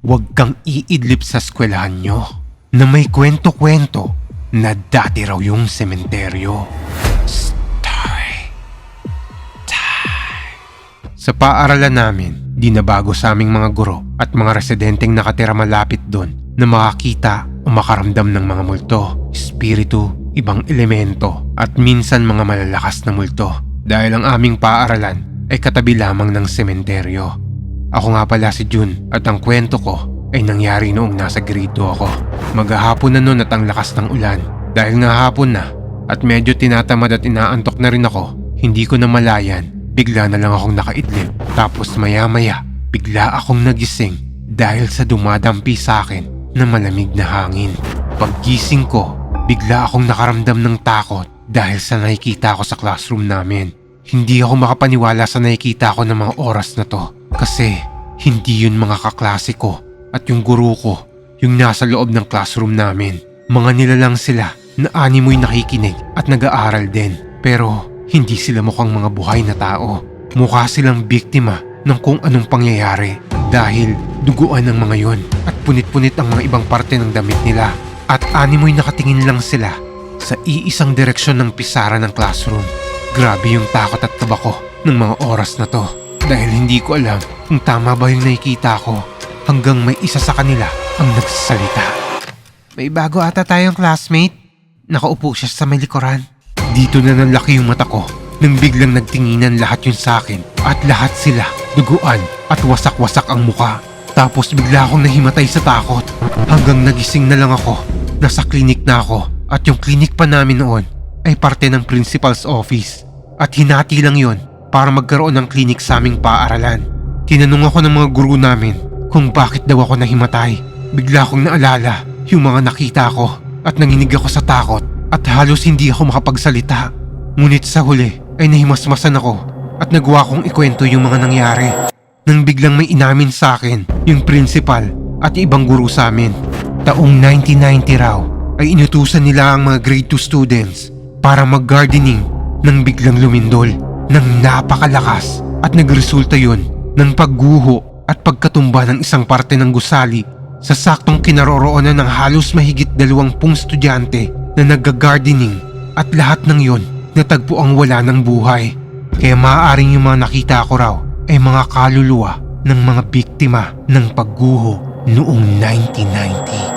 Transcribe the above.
huwag kang iidlip sa eskwelahan nyo na may kwento-kwento na dati raw yung sementeryo. Story time. Sa paaralan namin, di na bago sa aming mga guro at mga residenteng nakatira malapit doon na makakita o makaramdam ng mga multo, espiritu, ibang elemento at minsan mga malalakas na multo dahil ang aming paaralan ay katabi lamang ng sementeryo. Ako nga pala si Jun at ang kwento ko ay nangyari noong nasa grade 2 ako. Maghahapon na noon at ang lakas ng ulan. Dahil nga hapon na at medyo tinatamad at inaantok na rin ako, hindi ko na malayan, bigla na lang akong nakaidlip. Tapos maya-maya, bigla akong nagising dahil sa dumadampi sa akin na malamig na hangin. Paggising ko, bigla akong nakaramdam ng takot dahil sa nakikita ko sa classroom namin. Hindi ako makapaniwala sa nakikita ko ng mga oras na to kasi hindi yun mga kaklase ko at yung guro ko, yung nasa loob ng classroom namin. Mga nilalang sila na animoy nakikinig at nag-aaral din. Pero hindi sila mukhang mga buhay na tao. Mukha silang biktima ng kung anong pangyayari dahil duguan ang mga yon at punit-punit ang mga ibang parte ng damit nila. At animoy nakatingin lang sila sa iisang direksyon ng pisara ng classroom. Grabe yung takot at kaba ko ng mga oras na to dahil hindi ko alam kung tama ba yung nakikita ko hanggang may isa sa kanila ang nagsasalita. May bago ata tayong classmate. Nakaupo siya sa may likuran. Dito na nanlaki yung mata ko nang biglang nagtinginan lahat yun sa akin at lahat sila duguan at wasak-wasak ang muka. Tapos bigla akong nahimatay sa takot hanggang nagising na lang ako. Nasa klinik na ako at yung klinik pa namin noon ay parte ng principal's office at hinati lang yon para magkaroon ng klinik sa aming paaralan. Tinanong ako ng mga guru namin kung bakit daw ako nahimatay. Bigla akong naalala yung mga nakita ko at nanginig ako sa takot at halos hindi ako makapagsalita. Ngunit sa huli ay nahimasmasan ako at nagawa kong ikwento yung mga nangyari. Nang biglang may inamin sa akin yung principal at ibang guru sa amin. Taong 1990 raw ay inutusan nila ang mga grade 2 students para mag-gardening nang biglang lumindol ng napakalakas at nagresulta yun ng pagguho at pagkatumba ng isang parte ng gusali sa saktong kinaroroonan ng halos mahigit 20 estudyante na nagga-gardening at lahat ng yon natagpo ang wala ng buhay. Kaya maaaring yung mga nakita ko raw ay mga kaluluwa ng mga biktima ng pagguho noong 1990.